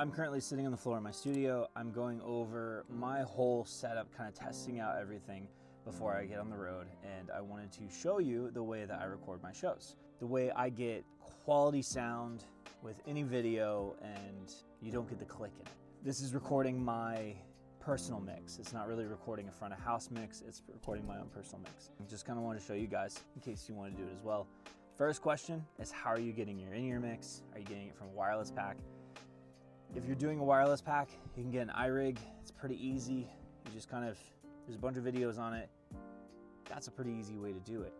I'm currently sitting on the floor in my studio. I'm going over my whole setup, kind of testing out everything before I get on the road. And I wanted to show you the way that I record my shows, the way I get quality sound with any video and you don't get the click in it. This is recording my personal mix. It's not really recording a front of house mix, it's recording my own personal mix. I just kind of want to show you guys in case you want to do it as well. First question is, how are you getting your in-ear mix? Are you getting it from a wireless pack? If you're doing a wireless pack, you can get an iRig. It's pretty easy. You just there's a bunch of videos on it. That's a pretty easy way to do it.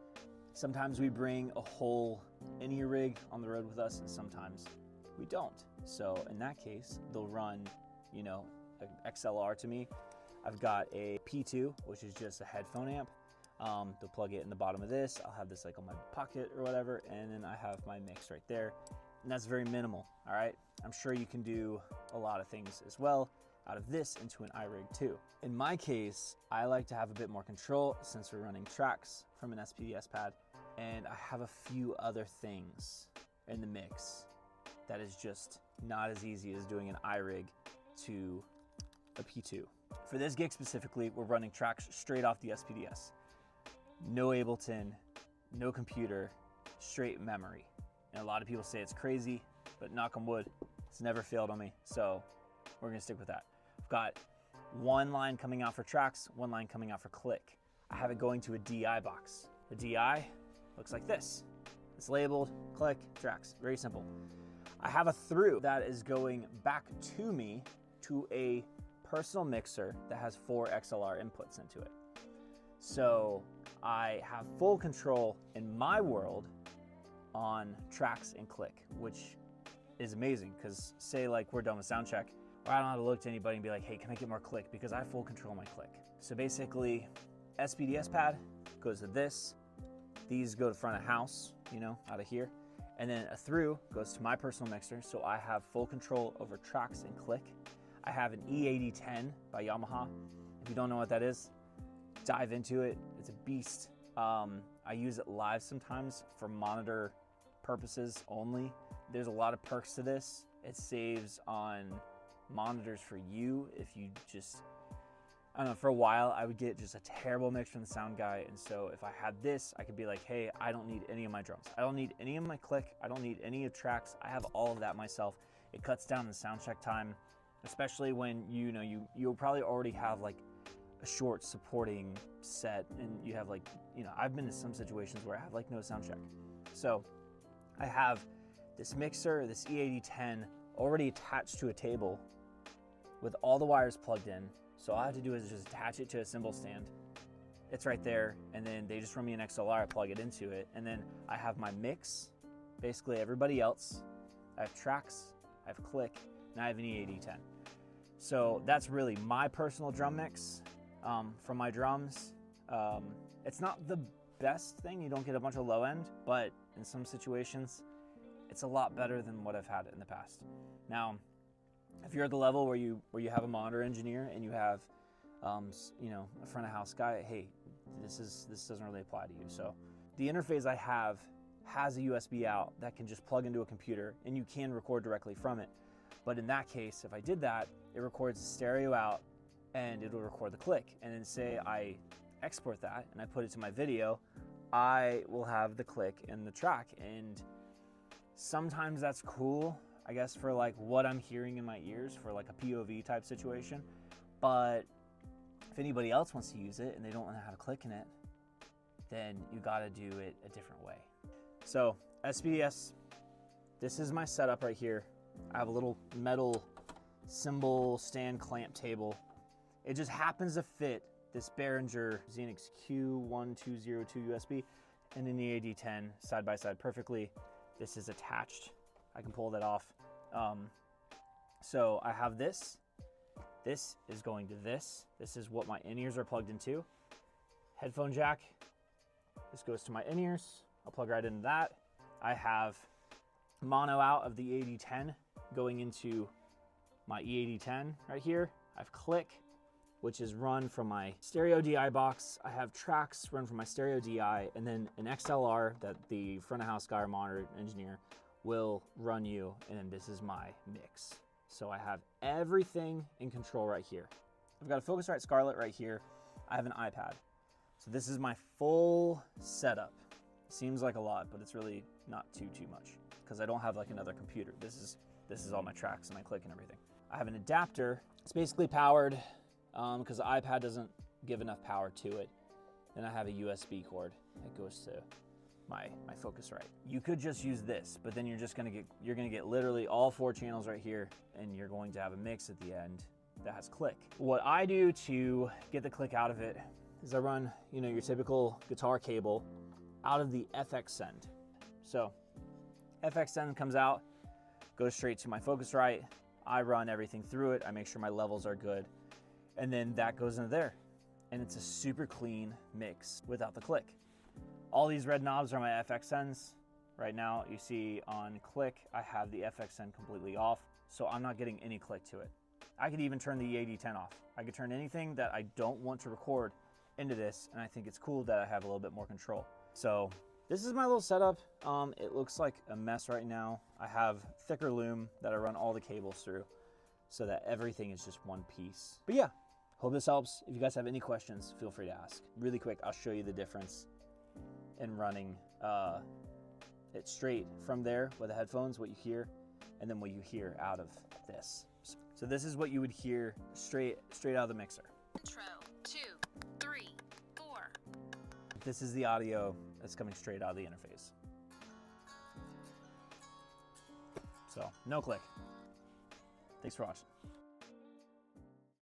Sometimes we bring a whole in-ear rig on the road with us, and sometimes we don't. So in that case, they'll run, an XLR to me. I've got a P2, which is just a headphone amp. They'll plug it in the bottom of this. I'll have this like on my pocket or whatever, and then I have my mix right there. And that's very minimal, all right? I'm sure you can do a lot of things as well out of this into an iRig too. In my case, I like to have a bit more control since we're running tracks from an SPDS pad, and I have a few other things in the mix that is just not as easy as doing an iRig to a P2. For this gig specifically, we're running tracks straight off the SPDS. No Ableton, no computer, straight memory. And a lot of people say it's crazy, but knock on wood, it's never failed on me. So we're gonna stick with that. I've got one line coming out for tracks, one line coming out for click. I have it going to a DI box. The DI looks like this. It's labeled click, tracks, very simple. I have a through that is going back to me to a personal mixer that has 4 XLR inputs into it. So I have full control in my world on tracks and click, which is amazing because say like we're done with sound check, or I don't have to look to anybody and be like, hey, can I get more click? Because I have full control of my click. So basically, SPDS pad goes to this. These go to front of house, out of here. And then a through goes to my personal mixer. So I have full control over tracks and click. I have an E8010 by Yamaha. If you don't know what that is, dive into it. It's a beast. I use it live sometimes for monitor purposes only. There's a lot of perks to this. It saves on monitors for you if you just, I don't know, for a while I would get just a terrible mix from the sound guy. And so if I had this, I could be like, hey, I don't need any of my drums. I don't need any of my click. I don't need any of tracks. I have all of that myself. It cuts down the sound check time, especially when you'll probably already have like a short supporting set and you have like, I've been in some situations where I have like no sound check. So I have this mixer, this E8010 already attached to a table with all the wires plugged in. So all I have to do is just attach it to a cymbal stand. It's right there. And then they just run me an XLR, I plug it into it. And then I have my mix, basically everybody else. I have tracks, I have click, and I have an E8010. So that's really my personal drum mix. From my drums. It's not the best thing, you don't get a bunch of low end, but in some situations, it's a lot better than what I've had in the past. Now, if you're at the level where you have a monitor engineer and you have, a front of house guy, hey, this doesn't really apply to you. So the interface I have has a USB out that can just plug into a computer and you can record directly from it. But in that case, if I did that, it records the stereo out and it'll record the click. And then say I export that and I put it to my video, I will have the click and the track. And sometimes that's cool, I guess, for like what I'm hearing in my ears for like a POV type situation. But if anybody else wants to use it and they don't know how to click in it, then you gotta do it a different way. So SPDS, this is my setup right here. I have a little metal cymbal stand clamp table. It just happens to fit this Behringer Xenix Q1202 USB and an E8010 side by side perfectly. This is attached. I can pull that off. So I have this. This is going to this. This is what my in-ears are plugged into. Headphone jack. This goes to my in-ears. I'll plug right into that. I have mono out of the E8010 going into my E8010 right here. I have click, which is run from my stereo DI box. I have tracks run from my stereo DI, and then an XLR that the front of house guy or monitor engineer will run you, and then this is my mix. So I have everything in control right here. I've got a Focusrite Scarlett right here. I have an iPad. So this is my full setup. Seems like a lot, but it's really not too much because I don't have like another computer. This is all my tracks and my click and everything. I have an adapter. It's basically powered because the iPad doesn't give enough power to it. Then I have a USB cord that goes to my Focusrite. You could just use this, but then you're gonna get literally all 4 channels right here, and you're going to have a mix at the end that has click. What I do to get the click out of it is I run, your typical guitar cable out of the FX Send. So FX Send comes out, goes straight to my Focusrite. I run everything through it. I make sure my levels are good, and then that goes into there. And it's a super clean mix without the click. All these red knobs are my FX Sends. Right now, you see on click, I have the FX Send completely off, so I'm not getting any click to it. I could even turn the E8010 off. I could turn anything that I don't want to record into this, and I think it's cool that I have a little bit more control. So this is my little setup. It looks like a mess right now. I have thicker loom that I run all the cables through so that everything is just one piece. But yeah, hope this helps. If you guys have any questions, feel free to ask. Really quick, I'll show you the difference in running it straight from there with the headphones, what you hear, and then what you hear out of this. So this is what you would hear straight out of the mixer. Intro, 2, 3, 4. This is the audio that's coming straight out of the interface. So no click. Thanks for watching.